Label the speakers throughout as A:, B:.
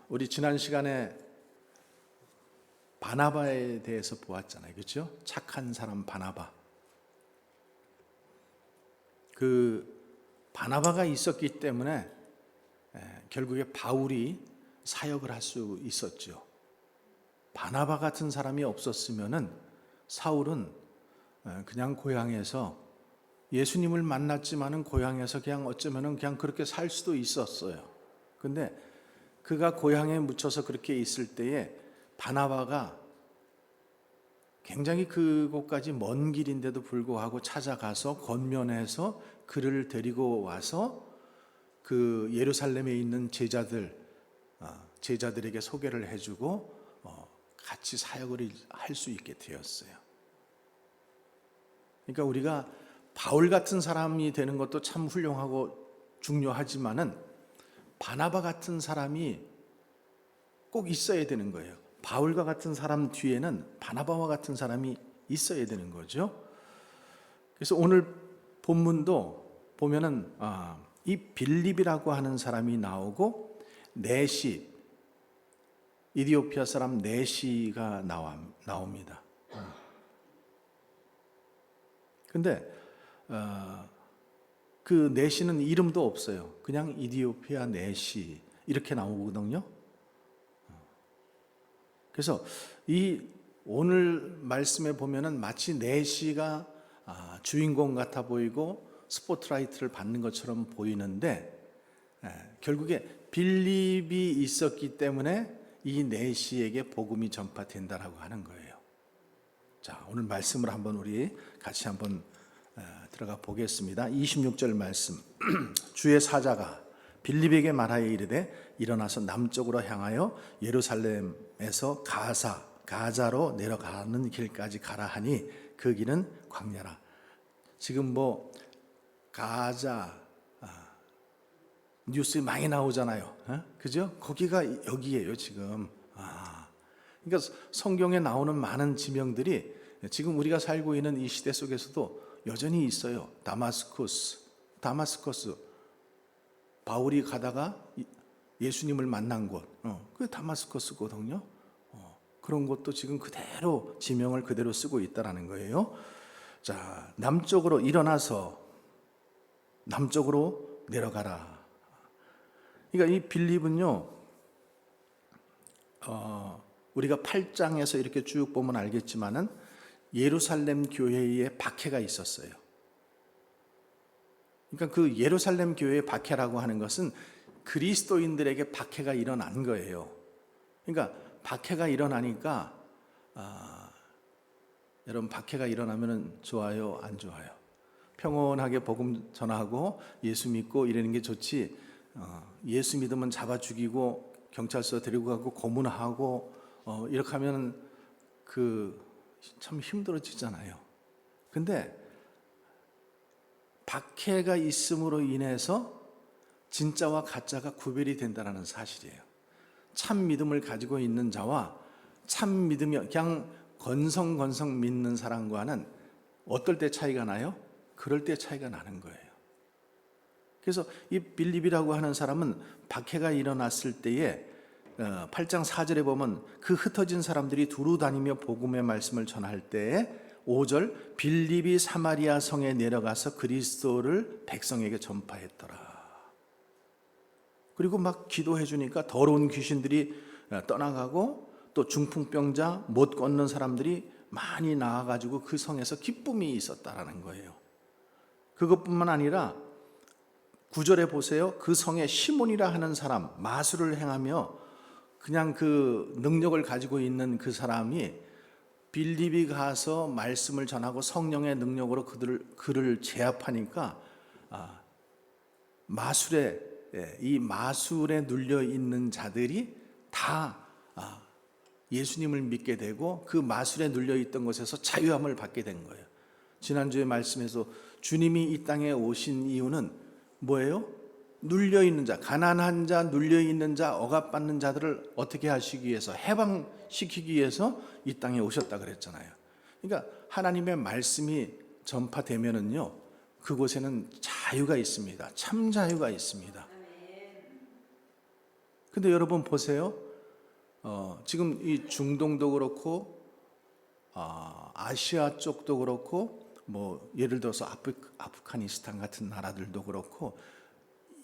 A: 우리 지난 시간에 바나바에 대해서 보았잖아요. 그렇죠? 착한 사람 바나바. 그 바나바가 있었기 때문에 결국에 바울이 사역을 할 수 있었죠. 바나바 같은 사람이 없었으면은 사울은 그냥 고향에서 예수님을 만났지만은 고향에서 그냥 어쩌면은 그냥 그렇게 살 수도 있었어요. 근데 그가 고향에 묻혀서 그렇게 있을 때에 바나바가 굉장히 그곳까지 먼 길인데도 불구하고 찾아가서 권면해서 그를 데리고 와서 그 예루살렘에 있는 제자들에게 소개를 해주고 같이 사역을 할 수 있게 되었어요. 그러니까 우리가 바울 같은 사람이 되는 것도 참 훌륭하고 중요하지만은 바나바 같은 사람이 꼭 있어야 되는 거예요. 바울과 같은 사람 뒤에는 바나바와 같은 사람이 있어야 되는 거죠. 그래서 오늘 본문도 보면은 이 빌립이라고 하는 사람이 나오고 네시, 이디오피아 사람 네시가 나옵니다. 근데 그 네시는 이름도 없어요. 그냥 이디오피아 네시 이렇게 나오거든요. 그래서 이 오늘 말씀에 보면은 마치 네시가 주인공 같아 보이고 스포트라이트를 받는 것처럼 보이는데 결국에 빌립이 있었기 때문에 이 네시에게 복음이 전파된다라고 하는 거예요. 자, 오늘 말씀을 한번 우리 같이 한번 들어가 보겠습니다. 26절 말씀. 주의 사자가 빌립에게 말하여 이르되 일어나서 남쪽으로 향하여 예루살렘에서 가자로 내려가는 길까지 가라 하니 그 길은 광야라. 지금 뭐 가자 뉴스 많이 나오잖아요. 그죠? 거기가 여기예요 지금. 그러니까 성경에 나오는 많은 지명들이 지금 우리가 살고 있는 이 시대 속에서도 여전히 있어요. 다마스커스. 바울이 가다가 예수님을 만난 곳, 그게 다마스커스거든요. 그런 것도 지금 그대로 지명을 그대로 쓰고 있다라는 거예요. 자, 남쪽으로 일어나서 남쪽으로 내려가라. 그러니까 이 빌립은요, 우리가 8장에서 이렇게 쭉 보면 알겠지만은 예루살렘 교회에 박해가 있었어요. 그러니까 그 예루살렘 교회의 박해라고 하는 것은 그리스도인들에게 박해가 일어난 거예요. 그러니까 박해가 일어나니까 여러분 박해가 일어나면 좋아요, 안 좋아요? 평온하게 복음 전하고 예수 믿고 이러는 게 좋지. 예수 믿으면 잡아 죽이고 경찰서 데리고 가고 고문하고 이렇게 하면 참 힘들어지잖아요. 근데 박해가 있음으로 인해서 진짜와 가짜가 구별이 된다는 사실이에요. 참 믿음을 가지고 있는 자와 참 믿음이 그냥 건성 믿는 사람과는 어떨 때 차이가 나요? 그럴 때 차이가 나는 거예요. 그래서 이 빌립이라고 하는 사람은 박해가 일어났을 때에 8장 4절에 보면 그 흩어진 사람들이 두루 다니며 복음의 말씀을 전할 때에 5절 빌립이 사마리아 성에 내려가서 그리스도를 백성에게 전파했더라. 그리고 막 기도해 주니까 더러운 귀신들이 떠나가고 또 중풍병자 못 걷는 사람들이 많이 나와가지고 그 성에서 기쁨이 있었다라는 거예요. 그것뿐만 아니라 9절에 보세요. 그 성에 시몬이라 하는 사람, 마술을 행하며 그냥 그 능력을 가지고 있는 그 사람이 빌립이 가서 말씀을 전하고 성령의 능력으로 그를 제압하니까 이 마술에 눌려 있는 자들이 다 예수님을 믿게 되고 그 마술에 눌려 있던 것에서 자유함을 받게 된 거예요. 지난주에 말씀에서 주님이 이 땅에 오신 이유는 뭐예요? 눌려 있는 자, 가난한 자, 눌려 있는 자, 억압받는 자들을 어떻게 하시기 위해서, 해방시키기 위해서 이 땅에 오셨다 그랬잖아요. 그러니까 하나님의 말씀이 전파되면은요, 그곳에는 자유가 있습니다. 참 자유가 있습니다. 근데 여러분 보세요. 지금 이 중동도 그렇고 아시아 쪽도 그렇고 뭐 예를 들어서 아프가니스탄 같은 나라들도 그렇고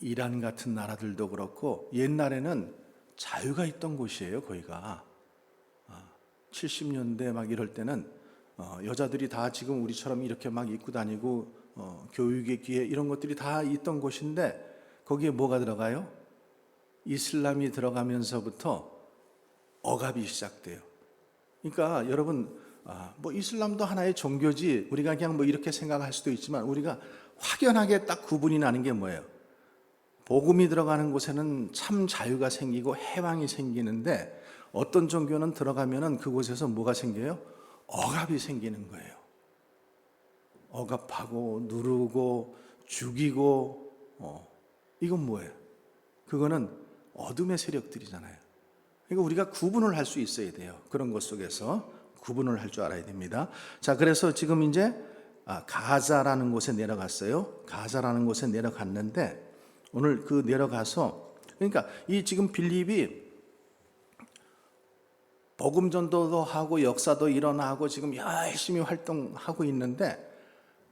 A: 이란 같은 나라들도 그렇고 옛날에는 자유가 있던 곳이에요. 거기가 70년대 막 이럴 때는 여자들이 다 지금 우리처럼 이렇게 막 입고 다니고 교육의 기회 이런 것들이 다 있던 곳인데 거기에 뭐가 들어가요? 이슬람이 들어가면서부터 억압이 시작돼요. 그러니까 여러분 뭐 이슬람도 하나의 종교지 우리가 그냥 뭐 이렇게 생각할 수도 있지만 우리가 확연하게 딱 구분이 나는 게 뭐예요? 복음이 들어가는 곳에는 참 자유가 생기고 해방이 생기는데 어떤 종교는 들어가면은 그곳에서 뭐가 생겨요? 억압이 생기는 거예요. 억압하고 누르고 죽이고 이건 뭐예요? 그거는 어둠의 세력들이잖아요. 그러니까 우리가 구분을 할 수 있어야 돼요. 그런 것 속에서 구분을 할 줄 알아야 됩니다. 자, 그래서 지금 이제 가자라는 곳에 내려갔어요. 가자라는 곳에 내려갔는데 오늘 그 내려가서 그러니까 이 지금 빌립이 복음 전도도 하고 역사도 일어나고 지금 열심히 활동하고 있는데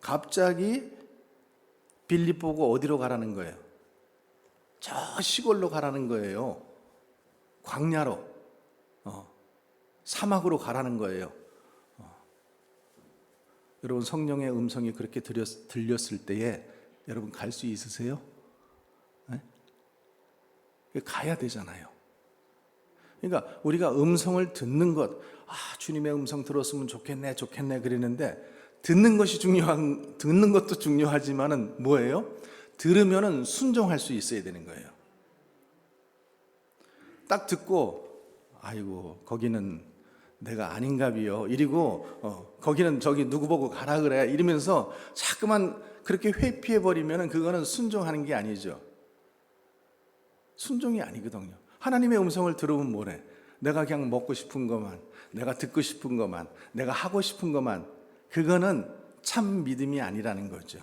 A: 갑자기 빌립 보고 어디로 가라는 거예요? 저 시골로 가라는 거예요. 광야로, 사막으로 가라는 거예요. 여러분 성령의 음성이 그렇게 들렸을 때에 여러분 갈 수 있으세요? 네? 가야 되잖아요. 그러니까 우리가 음성을 듣는 것, 주님의 음성 들었으면 좋겠네 그러는데 듣는 것도 중요하지만은 뭐예요? 들으면은 순종할 수 있어야 되는 거예요. 딱 듣고 아이고 거기는 내가 아닌가 비요 이러고 거기는 저기 누구 보고 가라 그래 이러면서 자꾸만 그렇게 회피해 버리면은 그거는 순종하는 게 아니죠. 순종이 아니거든요. 하나님의 음성을 들으면 뭐래? 내가 그냥 먹고 싶은 것만, 내가 듣고 싶은 것만, 내가 하고 싶은 것만, 그거는 참 믿음이 아니라는 거죠.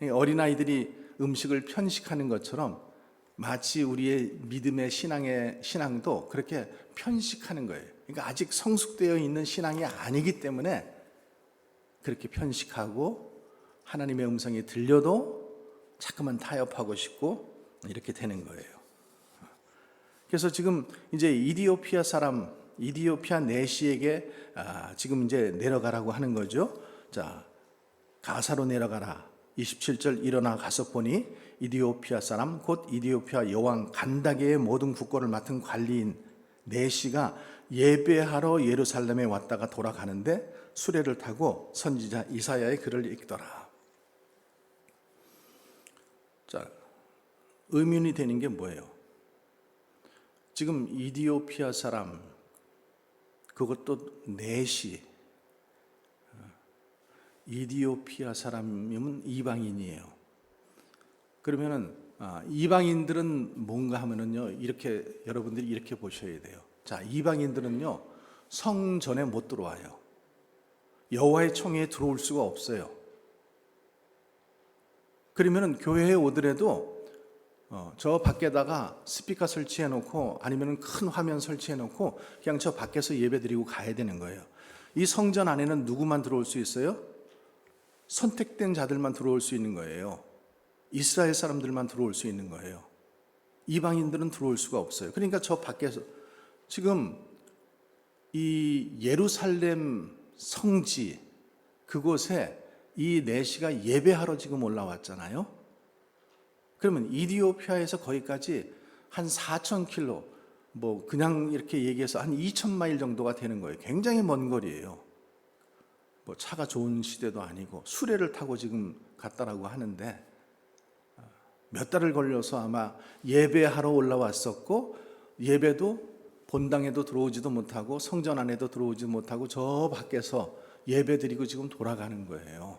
A: 어린아이들이 음식을 편식하는 것처럼 마치 우리의 믿음의 신앙도 그렇게 편식하는 거예요. 그러니까 아직 성숙되어 있는 신앙이 아니기 때문에 그렇게 편식하고 하나님의 음성이 들려도 자꾸만 타협하고 싶고 이렇게 되는 거예요. 그래서 지금 이제 이디오피아 내시에게 지금 이제 내려가라고 하는 거죠. 자, 가사로 내려가라. 27절 일어나 가서 보니 이디오피아 사람 곧 이디오피아 여왕 간다게의 모든 국고를 맡은 관리인 내시가 예배하러 예루살렘에 왔다가 돌아가는데 수레를 타고 선지자 이사야의 글을 읽더라. 자, 의문이 되는 게 뭐예요? 지금 이디오피아 사람 그것도 내시 이디오피아 사람이면 이방인이에요. 그러면은 이방인들은 뭔가 하면은요 이렇게 여러분들이 이렇게 보셔야 돼요. 자, 이방인들은요 성전에 못 들어와요. 여호와의 총회에 들어올 수가 없어요. 그러면은 교회에 오더라도 저 밖에다가 스피커 설치해 놓고 아니면 큰 화면 설치해 놓고 그냥 저 밖에서 예배 드리고 가야 되는 거예요. 이 성전 안에는 누구만 들어올 수 있어요? 선택된 자들만 들어올 수 있는 거예요. 이스라엘 사람들만 들어올 수 있는 거예요. 이방인들은 들어올 수가 없어요. 그러니까 저 밖에서 지금 이 예루살렘 성지 그곳에 이 내시가 예배하러 지금 올라왔잖아요. 그러면 이디오피아에서 거기까지 한 4,000km, 뭐 그냥 이렇게 얘기해서 한 2,000마일 정도가 되는 거예요. 굉장히 먼 거리예요. 뭐 차가 좋은 시대도 아니고 수레를 타고 지금 갔다라고 하는데 몇 달을 걸려서 아마 예배하러 올라왔었고 예배도 본당에도 들어오지도 못하고 성전 안에도 들어오지 못하고 저 밖에서 예배 드리고 지금 돌아가는 거예요.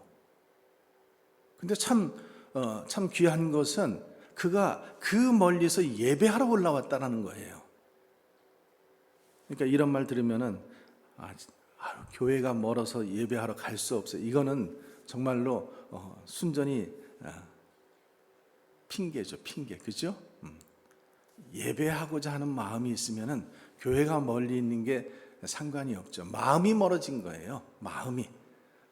A: 근데 참 귀한 것은 그가 그 멀리서 예배하러 올라왔다라는 거예요. 그러니까 이런 말 들으면은 교회가 멀어서 예배하러 갈 수 없어요. 이거는 정말로 순전히 핑계죠, 핑계, 그죠? 예배하고자 하는 마음이 있으면은 교회가 멀리 있는 게 상관이 없죠. 마음이 멀어진 거예요. 마음이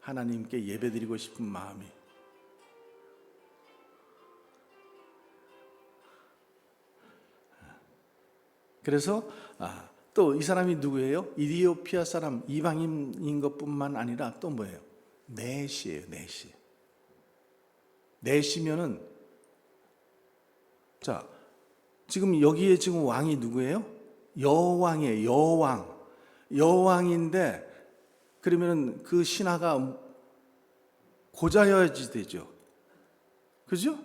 A: 하나님께 예배드리고 싶은 마음이. 그래서 또 이 사람이 누구예요? 이디오피아 사람 이방인인 것뿐만 아니라 또 뭐예요? 넷이에요. 넷이면은 자 지금 여기에 지금 왕이 누구예요? 여왕이에요. 여왕인데 그러면은 그 신하가 고자여야지 되죠. 그죠?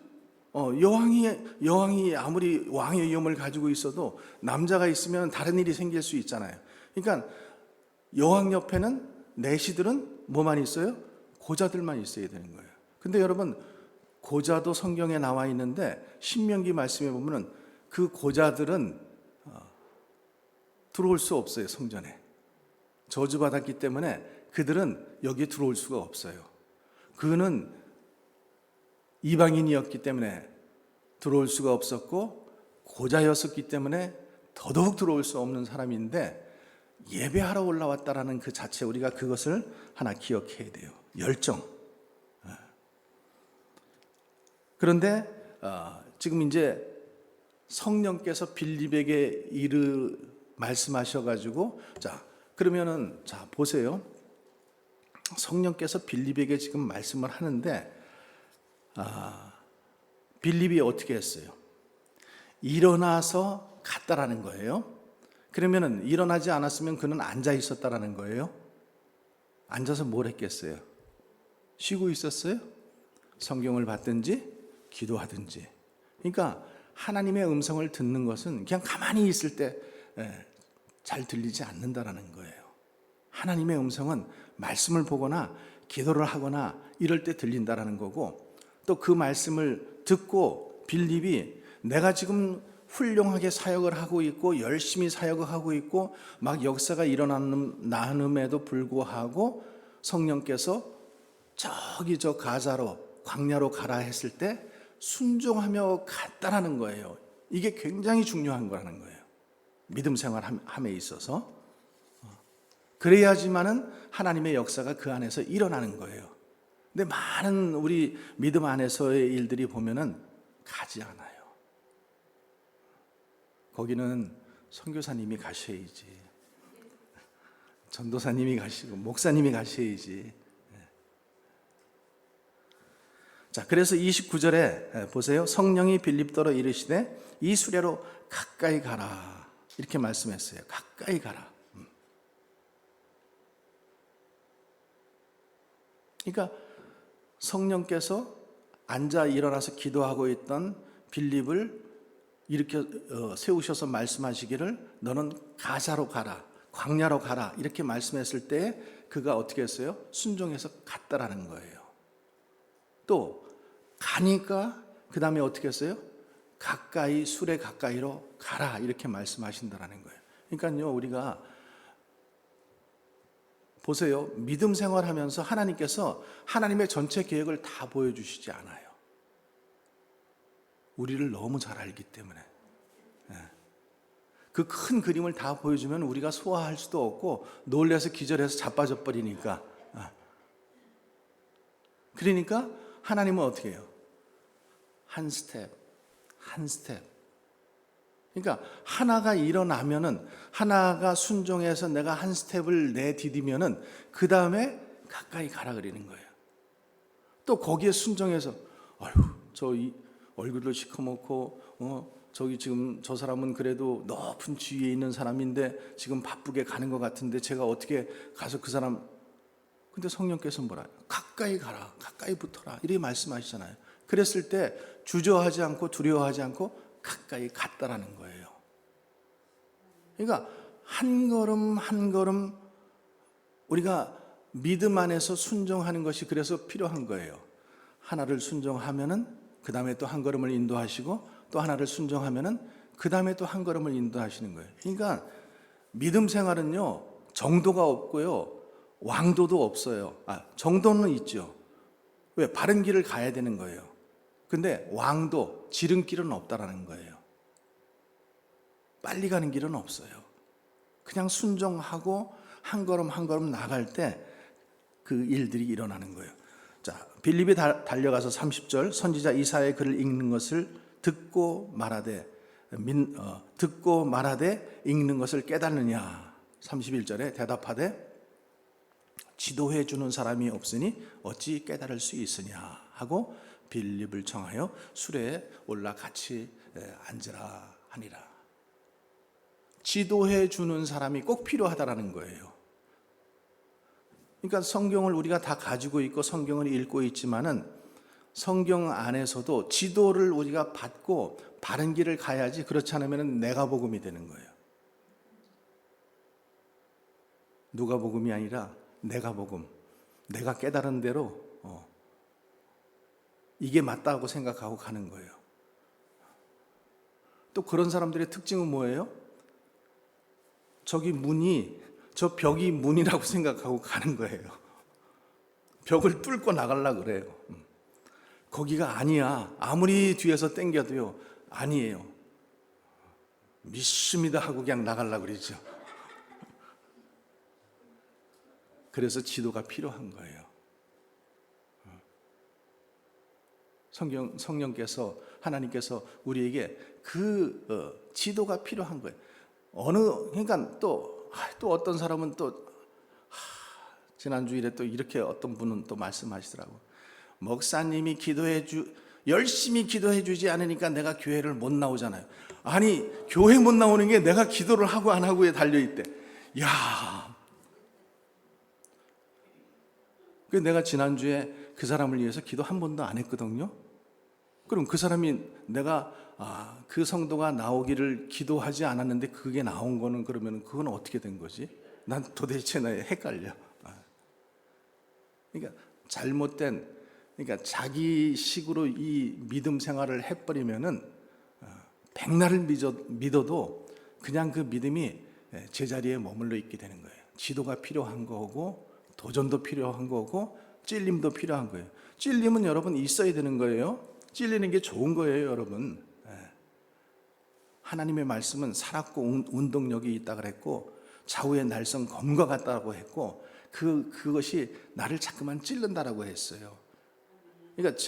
A: 여왕이 아무리 왕의 위엄을 가지고 있어도 남자가 있으면 다른 일이 생길 수 있잖아요. 그러니까 여왕 옆에는 내시들은 뭐만 있어요? 고자들만 있어야 되는 거예요. 근데 여러분 고자도 성경에 나와 있는데 신명기 말씀에 보면은 그 고자들은 들어올 수 없어요. 성전에 저주받았기 때문에 그들은 여기에 들어올 수가 없어요. 그는 이방인이었기 때문에 들어올 수가 없었고 고자였었기 때문에 더더욱 들어올 수 없는 사람인데 예배하러 올라왔다라는 그 자체 우리가 그것을 하나 기억해야 돼요. 열정. 그런데 지금 이제 성령께서 빌립에게 말씀하셔가지고 자 그러면은 자 보세요. 성령께서 빌립에게 지금 말씀을 하는데 빌립이 어떻게 했어요? 일어나서 갔다라는 거예요. 그러면은 일어나지 않았으면 그는 앉아 있었다라는 거예요. 앉아서 뭘 했겠어요? 쉬고 있었어요? 성경을 받든지 기도하든지. 그러니까 하나님의 음성을 듣는 것은 그냥 가만히 있을 때 잘 들리지 않는다라는 거예요. 하나님의 음성은 말씀을 보거나 기도를 하거나 이럴 때 들린다라는 거고 또 그 말씀을 듣고 빌립이 내가 지금 훌륭하게 사역을 하고 있고 열심히 사역을 하고 있고 막 역사가 일어남에도 불구하고 성령께서 저기 저 가자로 광야로 가라 했을 때 순종하며 갔다라는 거예요. 이게 굉장히 중요한 거라는 거예요. 믿음 생활함에 있어서 그래야지만은 하나님의 역사가 그 안에서 일어나는 거예요. 근데 많은 우리 믿음 안에서의 일들이 보면은 가지 않아요. 거기는 선교사님이 가셔야지, 전도사님이 가시고 목사님이 가셔야지. 자, 그래서 29절에 보세요. 성령이 빌립더러 이르시되 이 수레로 가까이 가라 이렇게 말씀했어요. 가까이 가라. 그러니까 성령께서 앉아 일어나서 기도하고 있던 빌립을 이렇게 세우셔서 말씀하시기를 너는 가자로 가라, 광야로 가라 이렇게 말씀했을 때 그가 어떻게 했어요? 순종해서 갔다라는 거예요. 또 가니까 그 다음에 어떻게 했어요? 가까이 수레 가까이로 가라 이렇게 말씀하신다라는 거예요. 그러니까요 우리가 보세요. 믿음 생활하면서 하나님께서 하나님의 전체 계획을 다 보여주시지 않아요. 우리를 너무 잘 알기 때문에 그 큰 그림을 다 보여주면 우리가 소화할 수도 없고 놀라서 기절해서 자빠져 버리니까. 그러니까 하나님은 어떻게 해요? 한 스텝 한 스텝. 그러니까 하나가 일어나면은 하나가 순종해서 내가 한 스텝을 내디디면은 그 다음에 가까이 가라 그러는 거예요. 또 거기에 순종해서 아유 저 얼굴도 시커멓고 저기 지금 저 사람은 그래도 높은 지위에 있는 사람인데 지금 바쁘게 가는 것 같은데 제가 어떻게 가서 그 사람 근데 성령께서 뭐라 가까이 가라 가까이 붙어라 이렇게 말씀하시잖아요. 그랬을 때 주저하지 않고 두려워하지 않고 가까이 갔다라는 거예요. 그러니까 한 걸음 한 걸음 우리가 믿음 안에서 순종하는 것이 그래서 필요한 거예요. 하나를 순종하면은 그 다음에 또 한 걸음을 인도하시고 또 하나를 순종하면은 그 다음에 또 한 걸음을 인도하시는 거예요. 그러니까 믿음 생활은요 정도가 없고요 왕도도 없어요. 정도는 있죠. 왜? 바른 길을 가야 되는 거예요. 근데 왕도 지름길은 없다라는 거예요. 빨리 가는 길은 없어요. 그냥 순종하고 한 걸음 한 걸음 나갈 때 그 일들이 일어나는 거예요. 자, 빌립이 달려가서 30절 선지자 이사야의 글을 읽는 것을 듣고 말하되 읽는 것을 깨닫느냐. 31절에 대답하되 지도해 주는 사람이 없으니 어찌 깨달을 수 있으냐 하고 빌립을 청하여 수레에 올라 같이 앉으라 하니라. 지도해 주는 사람이 꼭 필요하다라는 거예요. 그러니까 성경을 우리가 다 가지고 있고 성경을 읽고 있지만은 성경 안에서도 지도를 우리가 받고 바른 길을 가야지. 그렇지 않으면 내가 복음이 되는 거예요. 누가 복음이 아니라 내가 복음. 내가 깨달은 대로 이게 맞다고 생각하고 가는 거예요. 또 그런 사람들의 특징은 뭐예요? 저 벽이 문이라고 생각하고 가는 거예요. 벽을 뚫고 나가려고 그래요. 거기가 아니야. 아무리 뒤에서 땡겨도요. 아니에요. 믿습니다 하고 그냥 나가려고 그러죠. 그래서 지도가 필요한 거예요. 성령께서 하나님께서 우리에게 그 지도가 필요한 거예요. 그러니까 또 어떤 사람은 지난주일에 또 이렇게 어떤 분은 또 말씀하시더라고. 목사님이 열심히 기도해 주지 않으니까 내가 교회를 못 나오잖아요. 아니, 교회 못 나오는 게 내가 기도를 하고 안 하고에 달려있대. 야, 그 내가 지난주에 그 사람을 위해서 기도 한 번도 안 했거든요. 그럼 그 사람이 내가 그 성도가 나오기를 기도하지 않았는데 그게 나온 거는 그러면 그건 어떻게 된 거지? 난 도대체 헷갈려. 그러니까 그러니까 자기식으로 이 믿음 생활을 해버리면은 백날을 믿어도 그냥 그 믿음이 제자리에 머물러 있게 되는 거예요. 지도가 필요한 거고 도전도 필요한 거고 찔림도 필요한 거예요. 찔림은 여러분 있어야 되는 거예요. 찔리는 게 좋은 거예요, 여러분. 하나님의 말씀은 살았고 운동력이 있다 그랬고 좌우의 날선 검과 같다고 했고 그것이 나를 자꾸만 찔른다라고 했어요. 그러니까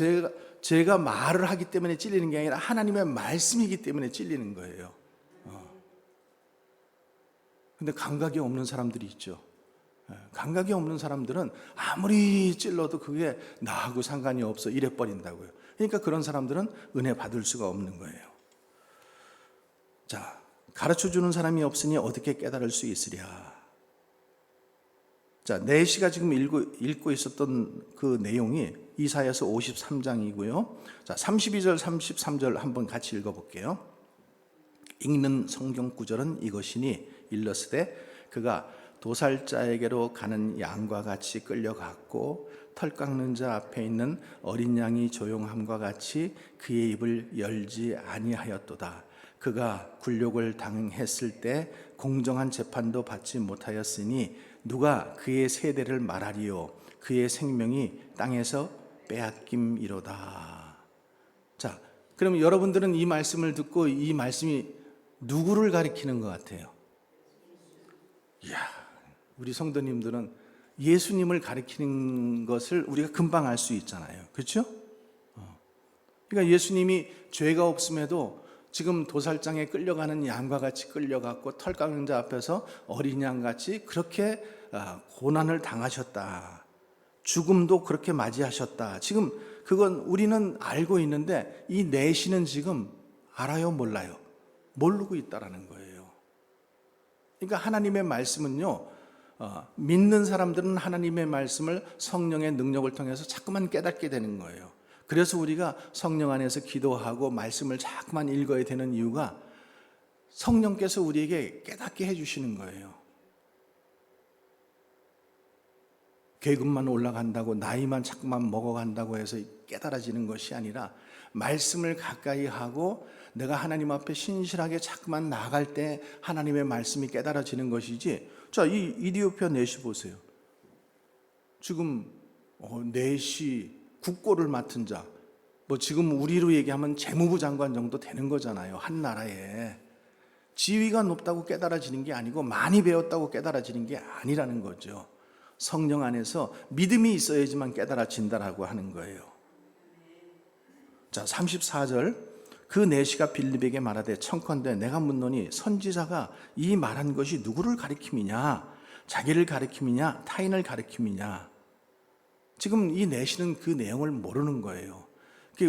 A: 제가 말을 하기 때문에 찔리는 게 아니라 하나님의 말씀이기 때문에 찔리는 거예요. 근데 감각이 없는 사람들이 있죠. 감각이 없는 사람들은 아무리 찔러도 그게 나하고 상관이 없어 이래 버린다고요. 그러니까 그런 사람들은 은혜 받을 수가 없는 거예요. 자, 가르쳐주는 사람이 없으니 어떻게 깨달을 수 있으랴. 자, 내시가 지금 읽고 있었던 그 내용이 이사야서 53장이고요. 자, 32절, 33절 한번 같이 읽어볼게요. 읽는 성경 구절은 이것이니 일러스되 그가 도살자에게로 가는 양과 같이 끌려갔고 털 깎는 자 앞에 있는 어린 양이 조용함과 같이 그의 입을 열지 아니하였도다. 그가 굴욕을 당했을 때 공정한 재판도 받지 못하였으니 누가 그의 세대를 말하리요. 그의 생명이 땅에서 빼앗김이로다. 자, 그럼 여러분들은 이 말씀을 듣고 이 말씀이 누구를 가리키는 것 같아요? 이야, 우리 성도님들은 예수님을 가리키는 것을 우리가 금방 알 수 있잖아요. 그렇죠? 그러니까 예수님이 죄가 없음에도 지금 도살장에 끌려가는 양과 같이 끌려갔고 털 깎는 자 앞에서 어린 양같이 그렇게 고난을 당하셨다. 죽음도 그렇게 맞이하셨다. 지금 그건 우리는 알고 있는데 이 내시는 지금 알아요, 몰라요? 모르고 있다라는 거예요. 그러니까 하나님의 말씀은요, 믿는 사람들은 하나님의 말씀을 성령의 능력을 통해서 자꾸만 깨닫게 되는 거예요. 그래서 우리가 성령 안에서 기도하고 말씀을 자꾸만 읽어야 되는 이유가 성령께서 우리에게 깨닫게 해주시는 거예요. 계급만 올라간다고 나이만 자꾸만 먹어간다고 해서 깨달아지는 것이 아니라 말씀을 가까이 하고 내가 하나님 앞에 신실하게 자꾸만 나아갈 때 하나님의 말씀이 깨달아지는 것이지. 자, 이 이디오피아 내시 보세요. 지금 내시 국고를 맡은 자, 지금 우리로 얘기하면 재무부 장관 정도 되는 거잖아요. 한 나라에 지위가 높다고 깨달아지는 게 아니고 많이 배웠다고 깨달아지는 게 아니라는 거죠. 성령 안에서 믿음이 있어야지만 깨달아진다라고 하는 거예요. 자, 34절. 그 내시가 빌립에게 말하되 청컨대 내가 묻노니 선지자가 이 말한 것이 누구를 가리킴이냐, 자기를 가리킴이냐, 타인을 가리킴이냐. 지금 이 내시는 그 내용을 모르는 거예요.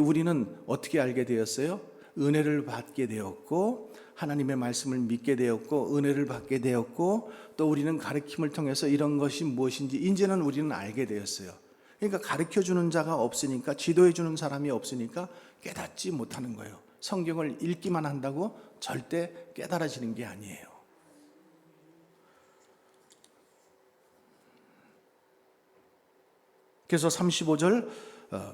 A: 우리는 어떻게 알게 되었어요? 은혜를 받게 되었고 하나님의 말씀을 믿게 되었고 은혜를 받게 되었고 또 우리는 가르침을 통해서 이런 것이 무엇인지 이제는 우리는 알게 되었어요. 그러니까 가르쳐주는 자가 없으니까, 지도해주는 사람이 없으니까 깨닫지 못하는 거예요. 성경을 읽기만 한다고 절대 깨달아지는 게 아니에요. 그래서 35절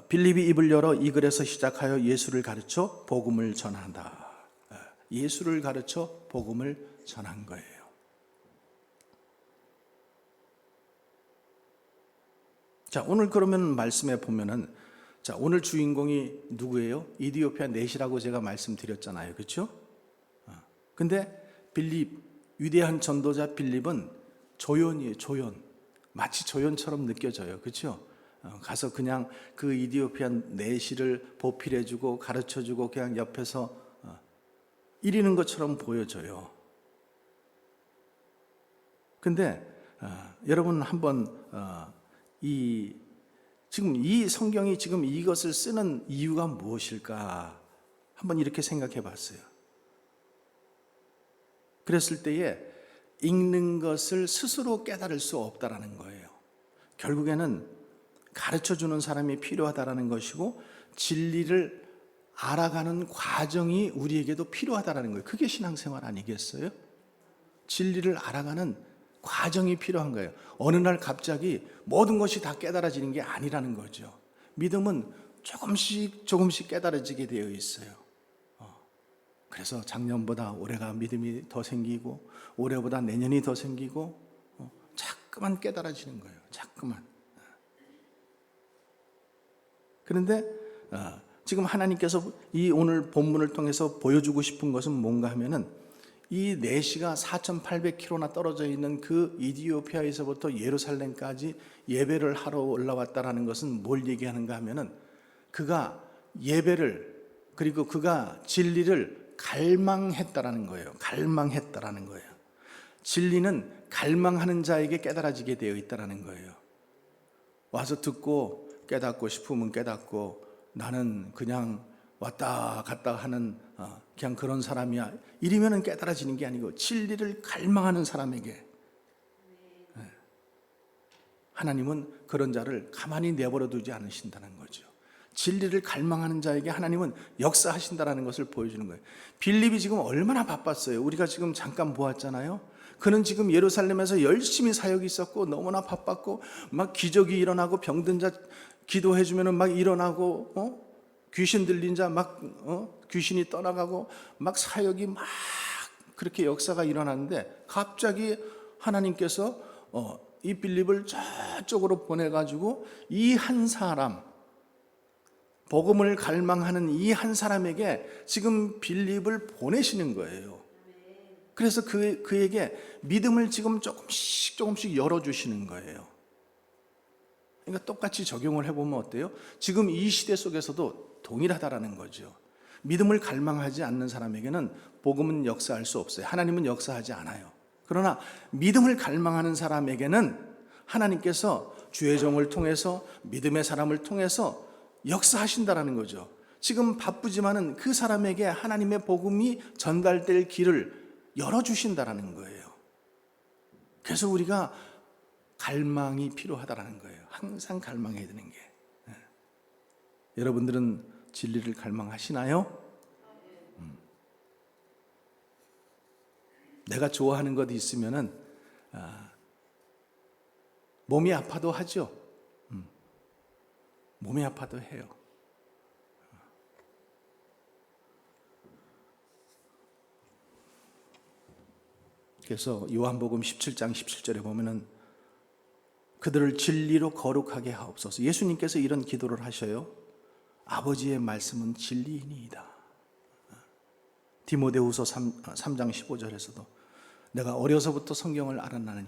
A: 빌립이 입을 열어 이 글에서 시작하여 예수를 가르쳐 복음을 전한다. 예수를 가르쳐 복음을 전한 거예요. 자, 오늘 그러면 말씀에 보면은, 자, 오늘 주인공이 누구예요? 이디오피아 넷이라고 제가 말씀드렸잖아요. 그렇죠? 근데 빌립, 위대한 전도자 빌립은 조연이에요. 조연. 마치 조연처럼 느껴져요. 그렇죠? 가서 그냥 그 이디오피아 내시를 보필해주고 가르쳐주고 그냥 옆에서 이리는 것처럼 보여져요. 근데 여러분 한번 지금 이 성경이 지금 이것을 쓰는 이유가 무엇일까 한번 이렇게 생각해 봤어요. 그랬을 때에 읽는 것을 스스로 깨달을 수 없다라는 거예요. 결국에는 가르쳐주는 사람이 필요하다라는 것이고 진리를 알아가는 과정이 우리에게도 필요하다라는 거예요. 그게 신앙생활 아니겠어요? 진리를 알아가는 과정이 필요한 거예요. 어느 날 갑자기 모든 것이 다 깨달아지는 게 아니라는 거죠. 믿음은 조금씩 깨달아지게 되어 있어요. 그래서 작년보다 올해가 믿음이 더 생기고 올해보다 내년이 더 생기고 자꾸만 깨달아지는 거예요. 자꾸만. 그런데 지금 하나님께서 이 오늘 본문을 통해서 보여주고 싶은 것은 뭔가 하면은 이 내시가 4,800km나 떨어져 있는 그 이디오피아에서부터 예루살렘까지 예배를 하러 올라왔다라는 것은 뭘 얘기하는가 하면은 그가 예배를 그리고 그가 진리를 갈망했다라는 거예요. 갈망했다라는 거예요. 진리는 갈망하는 자에게 깨달아지게 되어 있다라는 거예요. 와서 듣고 깨닫고 싶으면 깨닫고 나는 그냥 왔다 갔다 하는 그냥 그런 사람이야. 이러면은 깨달아지는 게 아니고 진리를 갈망하는 사람에게 하나님은 그런 자를 가만히 내버려 두지 않으신다는 거죠. 진리를 갈망하는 자에게 하나님은 역사하신다는 것을 보여주는 거예요. 빌립이 지금 얼마나 바빴어요. 우리가 지금 잠깐 보았잖아요. 그는 지금 예루살렘에서 열심히 사역이 있었고 너무나 바빴고 막 기적이 일어나고 병든 자 기도해주면 막 일어나고 귀신 들린 자 막 귀신이 떠나가고 막 사역이 막 그렇게 역사가 일어났는데 갑자기 하나님께서 이 빌립을 저쪽으로 보내가지고 이 한 사람 복음을 갈망하는 이 한 사람에게 지금 빌립을 보내시는 거예요. 그래서 그에게 믿음을 지금 조금씩 열어주시는 거예요. 그러니까 똑같이 적용을 해보면 어때요? 지금 이 시대 속에서도 동일하다라는 거죠. 믿음을 갈망하지 않는 사람에게는 복음은 역사할 수 없어요. 하나님은 역사하지 않아요. 그러나 믿음을 갈망하는 사람에게는 하나님께서 주의 종을 통해서 믿음의 사람을 통해서 역사하신다라는 거죠. 지금 바쁘지만은 그 사람에게 하나님의 복음이 전달될 길을 열어주신다라는 거예요. 그래서 우리가 갈망이 필요하다라는 거예요. 항상 갈망해야 되는 게. 여러분들은 진리를 갈망하시나요? 내가 좋아하는 것 있으면은 몸이 아파도 하죠. 몸이 아파도 해요. 그래서 요한복음 17장 17절에 보면은 그들을 진리로 거룩하게 하옵소서. 예수님께서 이런 기도를 하셔요. 아버지의 말씀은 진리이니이다. 디모데후서 3장 15절에서도 내가 어려서부터 성경을 알았나니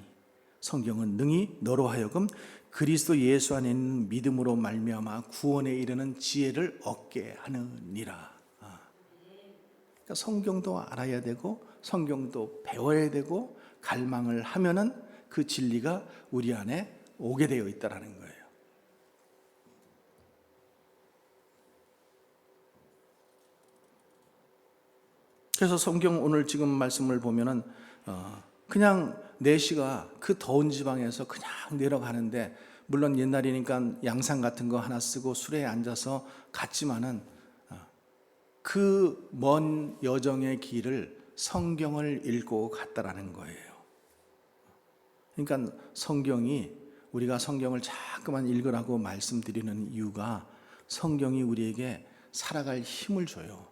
A: 성경은 능히 너로 하여금 그리스도 예수 안에 있는 믿음으로 말미암아 구원에 이르는 지혜를 얻게 하느니라. 그러니까 성경도 알아야 되고 성경도 배워야 되고 갈망을 하면은 그 진리가 우리 안에 오게 되어 있다라는 거예요. 그래서 성경 오늘 지금 말씀을 보면은 그냥 내시가 그 더운 지방에서 그냥 내려가는데, 물론 옛날이니까 양상 같은 거 하나 쓰고 수레에 앉아서 갔지만은 그 먼 여정의 길을 성경을 읽고 갔다라는 거예요. 그러니까 성경이, 우리가 성경을 자꾸만 읽으라고 말씀드리는 이유가 성경이 우리에게 살아갈 힘을 줘요.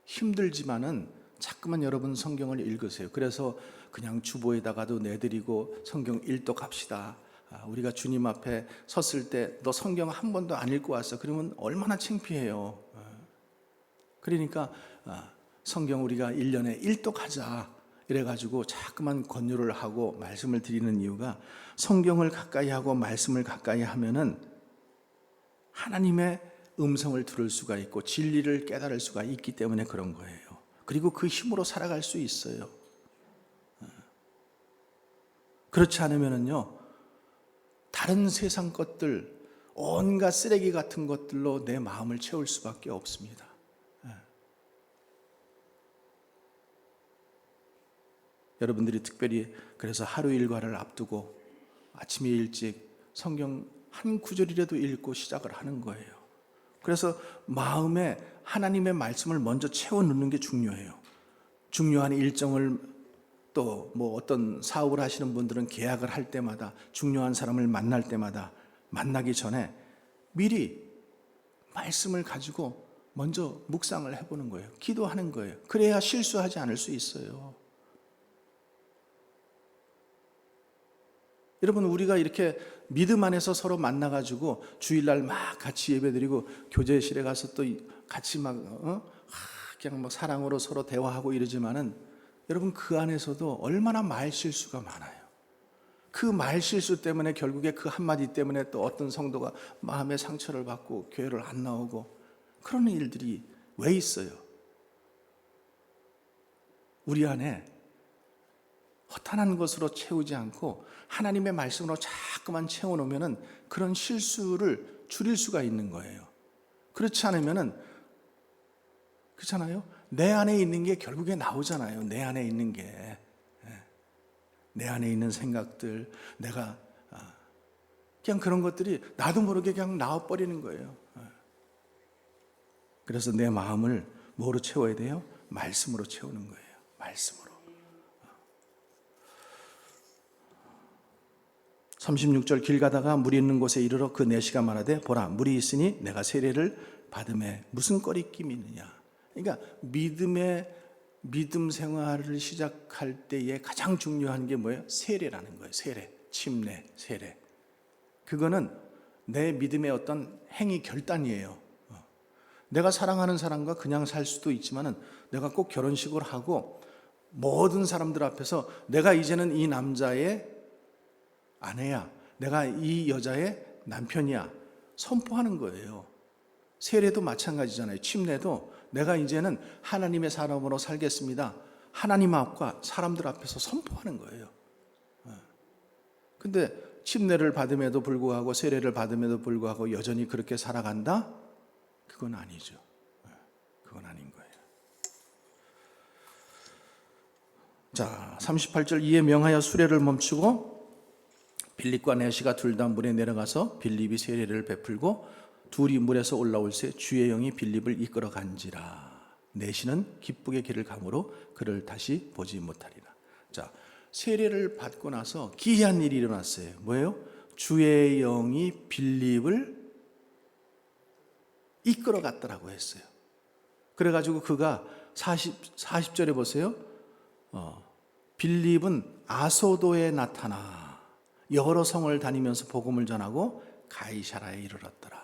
A: 힘들지만은 자꾸만 여러분 성경을 읽으세요. 그래서 그냥 주보에다가도 내드리고 성경 일독합시다. 우리가 주님 앞에 섰을 때 너 성경 한 번도 안 읽고 왔어. 그러면 얼마나 창피해요. 그러니까 성경 우리가 1년에 일독하자 이래가지고 자꾸만 권유를 하고 말씀을 드리는 이유가, 성경을 가까이 하고 말씀을 가까이 하면은 하나님의 음성을 들을 수가 있고 진리를 깨달을 수가 있기 때문에 그런 거예요. 그리고 그 힘으로 살아갈 수 있어요. 그렇지 않으면은요, 다른 세상 것들, 온갖 쓰레기 같은 것들로 내 마음을 채울 수밖에 없습니다. 여러분들이 특별히 그래서 하루 일과를 앞두고 아침에 일찍 성경 한 구절이라도 읽고 시작을 하는 거예요. 그래서 마음에 하나님의 말씀을 먼저 채워 넣는 게 중요해요. 중요한 일정을, 또 뭐 어떤 사업을 하시는 분들은 계약을 할 때마다, 중요한 사람을 만날 때마다 만나기 전에 미리 말씀을 가지고 먼저 묵상을 해보는 거예요. 기도하는 거예요. 그래야 실수하지 않을 수 있어요. 여러분, 우리가 이렇게 믿음 안에서 서로 만나가지고 주일날 막 같이 예배드리고 교제실에 가서 또 같이 막 그냥 막 사랑으로 서로 대화하고 이러지만은, 여러분 그 안에서도 얼마나 말 실수가 많아요. 그 말 실수 때문에 결국에 그 한마디 때문에 또 어떤 성도가 마음의 상처를 받고 교회를 안 나오고, 그런 일들이 왜 있어요? 우리 안에 허탄한 것으로 채우지 않고 하나님의 말씀으로 자꾸만 채워놓으면 그런 실수를 줄일 수가 있는 거예요. 그렇지 않으면은, 그렇잖아요. 내 안에 있는 게 결국에 나오잖아요. 내 안에 있는 게, 내 안에 있는 생각들, 내가 그냥 그런 것들이 나도 모르게 그냥 나와버리는 거예요. 그래서 내 마음을 뭐로 채워야 돼요? 말씀으로 채우는 거예요. 말씀으로. 36절, 길 가다가 물이 있는 곳에 이르러 그 내시가 말하되 보라 물이 있으니 내가 세례를 받음에 무슨 꺼리낌이 있느냐. 그러니까 믿음 생활을 시작할 때에 가장 중요한 게 뭐예요? 세례라는 거예요. 세례, 침례, 세례. 그거는 내 믿음의 어떤 행위 결단이에요. 내가 사랑하는 사람과 그냥 살 수도 있지만은, 내가 꼭 결혼식을 하고 모든 사람들 앞에서 내가 이제는 이 남자의 아내야, 내가 이 여자의 남편이야 선포하는 거예요. 세례도 마찬가지잖아요. 침례도 내가 이제는 하나님의 사람으로 살겠습니다, 하나님 앞과 사람들 앞에서 선포하는 거예요. 근데 침례를 받음에도 불구하고 세례를 받음에도 불구하고 여전히 그렇게 살아간다? 그건 아니죠. 그건 아닌 거예요. 자, 38절, 이에 명하여 수레를 멈추고 빌립과 내시가 둘 다 물에 내려가서 빌립이 세례를 베풀고 둘이 물에서 올라올새 주의 영이 빌립을 이끌어 간지라. 내시는 기쁘게 길을 가므로 그를 다시 보지 못하리라. 자, 세례를 받고 나서 기이한 일이 일어났어요. 뭐예요? 주의 영이 빌립을 이끌어 갔더라고 했어요. 그래가지고 그가 40절에 보세요. 빌립은 아소도에 나타나 여러 성을 다니면서 복음을 전하고 가이사라에 이르렀더라.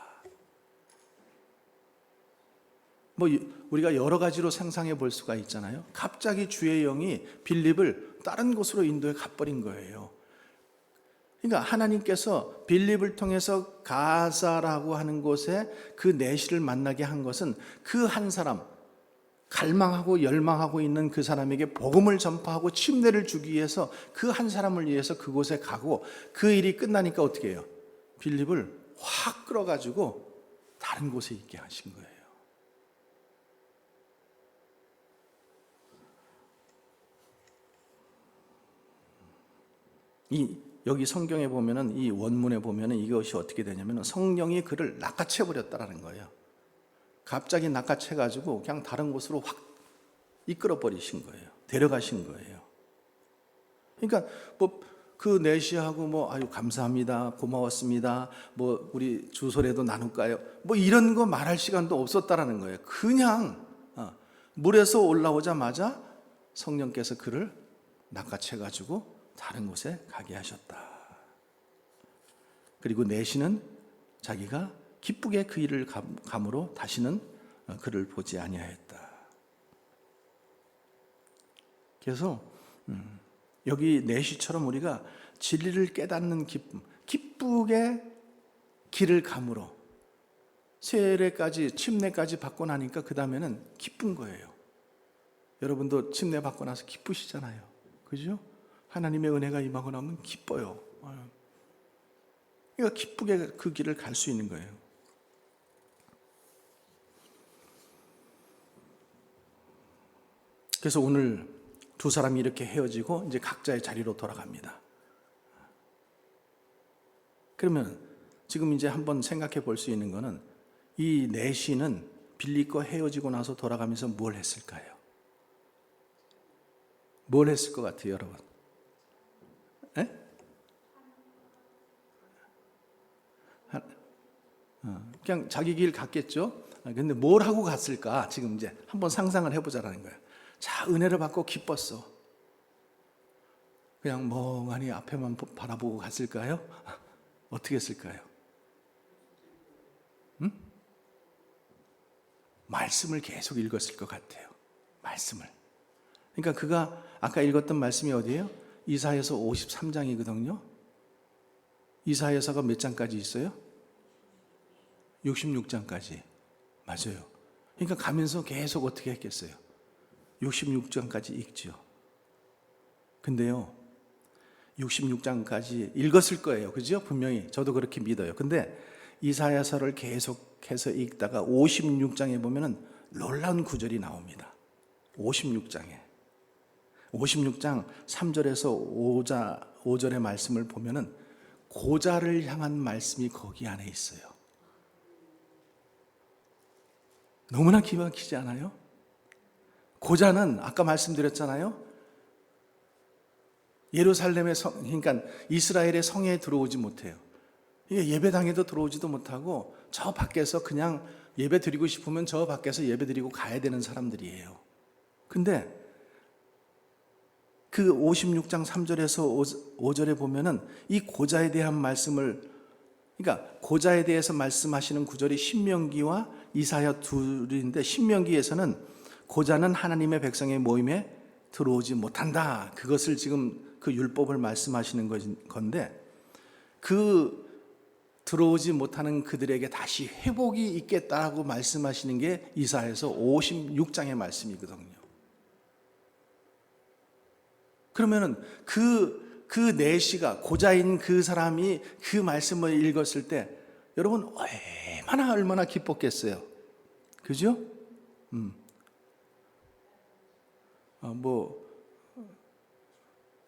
A: 뭐 우리가 여러 가지로 상상해 볼 수가 있잖아요. 갑자기 주의 영이 빌립을 다른 곳으로 인도해 가버린 거예요. 그러니까 하나님께서 빌립을 통해서 가사라고 하는 곳에 그 내시를 만나게 한 것은 그 한 사람, 갈망하고 열망하고 있는 그 사람에게 복음을 전파하고 침례를 주기 위해서 그 한 사람을 위해서 그곳에 가고, 그 일이 끝나니까 어떻게 해요? 빌립을 확 끌어가지고 다른 곳에 있게 하신 거예요. 여기 성경에 보면은, 이 원문에 보면은 이것이 어떻게 되냐면은 성령이 그를 낚아채 버렸다라는 거예요. 갑자기 낚아채 가지고 그냥 다른 곳으로 확 이끌어 버리신 거예요. 데려가신 거예요. 그러니까 뭐 그 내시하고 뭐 아유 감사합니다, 고마웠습니다, 뭐 우리 주소라도 나눌까요? 뭐 이런 거 말할 시간도 없었다라는 거예요. 그냥 물에서 올라오자마자 성령께서 그를 낚아채 가지고 다른 곳에 가게 하셨다. 그리고 내시는 자기가 기쁘게 그 일을 감으로 다시는 그를 보지 아니하였다. 그래서 여기 내시처럼 우리가 진리를 깨닫는 기쁨, 기쁘게 길을 감으로 세례까지, 침례까지 받고 나니까 그 다음에는 기쁜 거예요. 여러분도 침례 받고 나서 기쁘시잖아요. 그죠? 하나님의 은혜가 임하고 나면 기뻐요. 그러니까 기쁘게 그 길을 갈 수 있는 거예요. 그래서 오늘 두 사람이 이렇게 헤어지고 이제 각자의 자리로 돌아갑니다. 그러면 지금 이제 한번 생각해 볼 수 있는 거는, 이 내시는 빌립과 헤어지고 나서 돌아가면서 뭘 했을까요? 뭘 했을 것 같아요, 여러분? 에? 그냥 자기 길 갔겠죠? 근데 뭘 하고 갔을까? 지금 이제 한번 상상을 해보자라는 거예요. 자, 은혜를 받고 기뻤어. 그냥 멍하니 앞에만 바라보고 갔을까요? 어떻게 했을까요? 말씀을 계속 읽었을 것 같아요. 말씀을. 그러니까 그가 아까 읽었던 말씀이 어디예요? 이사야서 53장이거든요. 이사야서가 몇 장까지 있어요? 66장까지. 맞아요. 그러니까 가면서 계속 어떻게 했겠어요? 66장까지 읽죠. 근데요, 66장까지 읽었을 거예요. 그죠? 분명히 저도 그렇게 믿어요. 근데 이사야서를 계속해서 읽다가 56장에 보면은 놀라운 구절이 나옵니다. 56장에 56장 3절에서 5절의 말씀을 보면은 고자를 향한 말씀이 거기 안에 있어요. 너무나 기가 막히지 않아요? 고자는 아까 말씀드렸잖아요. 예루살렘의 그러니까 이스라엘의 성에 들어오지 못해요. 예배당에도 들어오지도 못하고 저 밖에서 그냥 예배 드리고 싶으면 저 밖에서 예배 드리고 가야 되는 사람들이에요. 근데 그 56장 3절에서 5절에 보면은 이 고자에 대한 말씀을, 그러니까 고자에 대해서 말씀하시는 구절이 신명기와 이사야 둘인데, 신명기에서는 고자는 하나님의 백성의 모임에 들어오지 못한다. 그것을 지금 그 율법을 말씀하시는 건데, 그 들어오지 못하는 그들에게 다시 회복이 있겠다고 말씀하시는 게 이사야서 56장의 말씀이거든요. 그러면은 그 내시가, 고자인 그 사람이 그 말씀을 읽었을 때 여러분 얼마나 기뻤겠어요. 그죠?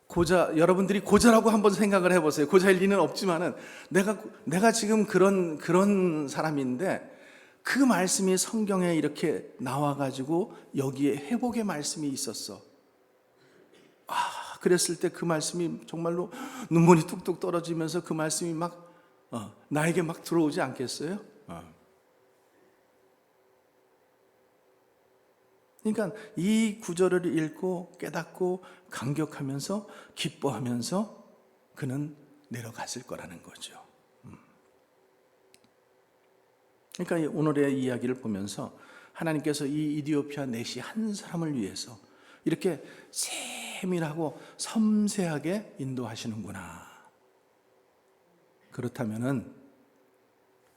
A: 고자, 여러분들이 고자라고 한번 생각을 해보세요. 고자일 리는 없지만은 내가 지금 그런 사람인데 그 말씀이 성경에 이렇게 나와가지고 여기에 회복의 말씀이 있었어. 그랬을 때 그 말씀이 정말로 눈물이 뚝뚝 떨어지면서 그 말씀이 막 나에게 막 들어오지 않겠어요? 그러니까 이 구절을 읽고 깨닫고 감격하면서 기뻐하면서 그는 내려갔을 거라는 거죠. 그러니까 오늘의 이야기를 보면서 하나님께서 이 이디오피아 내시 한 사람을 위해서 이렇게 세밀하고 섬세하게 인도하시는구나. 그렇다면은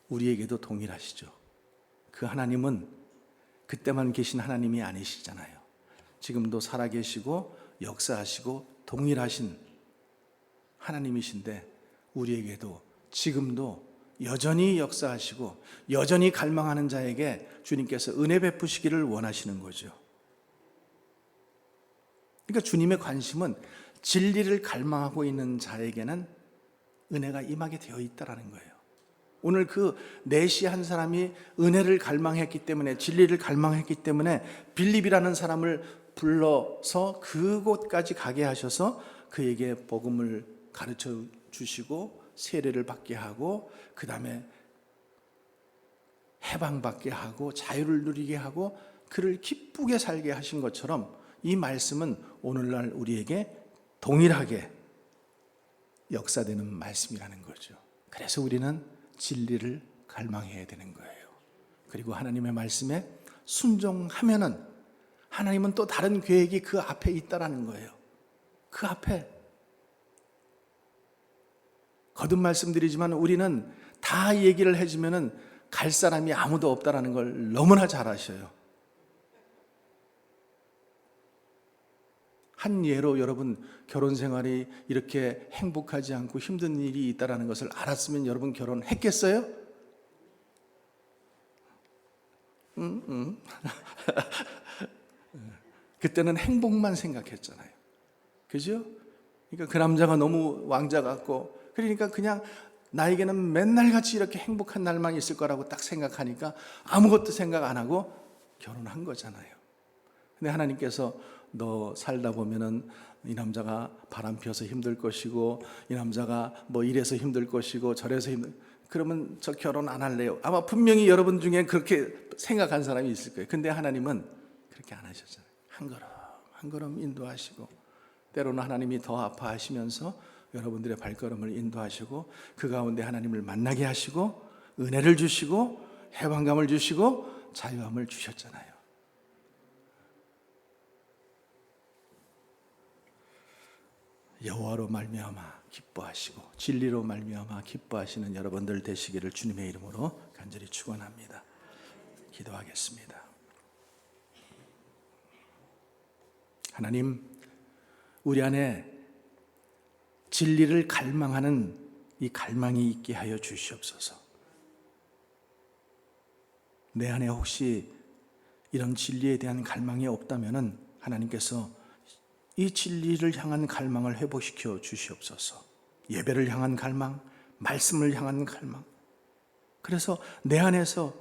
A: 우리에게도 동일하시죠. 그 하나님은 그때만 계신 하나님이 아니시잖아요. 지금도 살아계시고 역사하시고 동일하신 하나님이신데 우리에게도 지금도 여전히 역사하시고 여전히 갈망하는 자에게 주님께서 은혜 베푸시기를 원하시는 거죠. 그러니까 주님의 관심은 진리를 갈망하고 있는 자에게는 은혜가 임하게 되어 있다는 거예요. 오늘 그 내시 한 사람이 은혜를 갈망했기 때문에, 진리를 갈망했기 때문에 빌립이라는 사람을 불러서 그곳까지 가게 하셔서 그에게 복음을 가르쳐 주시고 세례를 받게 하고 그 다음에 해방받게 하고 자유를 누리게 하고 그를 기쁘게 살게 하신 것처럼 이 말씀은 오늘날 우리에게 동일하게 역사되는 말씀이라는 거죠. 그래서 우리는 진리를 갈망해야 되는 거예요. 그리고 하나님의 말씀에 순종하면은 하나님은 또 다른 계획이 그 앞에 있다라는 거예요. 그 앞에 거듭 말씀드리지만 우리는 다 얘기를 해주면은 갈 사람이 아무도 없다라는 걸 너무나 잘 아셔요. 한 예로 여러분 결혼 생활이 이렇게 행복하지 않고 힘든 일이 있다라는 것을 알았으면 여러분 결혼했겠어요? 그때는 행복만 생각했잖아요. 그죠? 그러니까 그 남자가 너무 왕자 같고 그러니까 그냥 나에게는 맨날 같이 이렇게 행복한 날만 있을 거라고 딱 생각하니까 아무것도 생각 안 하고 결혼한 거잖아요. 근데 하나님께서 너 살다 보면은 이 남자가 바람 피워서 힘들 것이고 이 남자가 뭐 이래서 힘들 것이고 저래서 그러면 저 결혼 안 할래요. 아마 분명히 여러분 중에 그렇게 생각한 사람이 있을 거예요. 근데 하나님은 그렇게 안 하셨잖아요. 한 걸음 한 걸음 인도하시고 때로는 하나님이 더 아파하시면서 여러분들의 발걸음을 인도하시고 그 가운데 하나님을 만나게 하시고 은혜를 주시고 해방감을 주시고 자유함을 주셨잖아요. 여호와로 말미암아 기뻐하시고 진리로 말미암아 기뻐하시는 여러분들 되시기를 주님의 이름으로 간절히 축원합니다. 기도하겠습니다. 하나님, 우리 안에 진리를 갈망하는 이 갈망이 있게 하여 주시옵소서. 내 안에 혹시 이런 진리에 대한 갈망이 없다면은 하나님께서 이 진리를 향한 갈망을 회복시켜 주시옵소서. 예배를 향한 갈망, 말씀을 향한 갈망. 그래서 내 안에서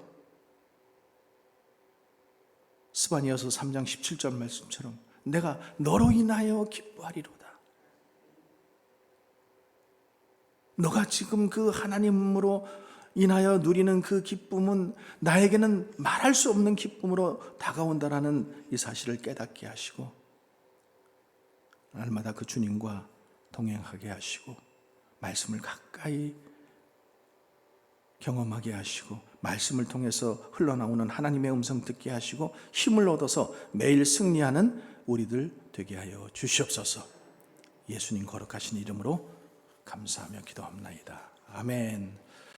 A: 스바냐서 3장 17절 말씀처럼 내가 너로 인하여 기뻐하리로다. 너가 지금 그 하나님으로 인하여 누리는 그 기쁨은 나에게는 말할 수 없는 기쁨으로 다가온다라는 이 사실을 깨닫게 하시고 날마다 그 주님과 동행하게 하시고 말씀을 가까이 경험하게 하시고 말씀을 통해서 흘러나오는 하나님의 음성 듣게 하시고 힘을 얻어서 매일 승리하는 우리들 되게 하여 주시옵소서. 예수님 거룩하신 이름으로 감사하며 기도합나이다. 아멘.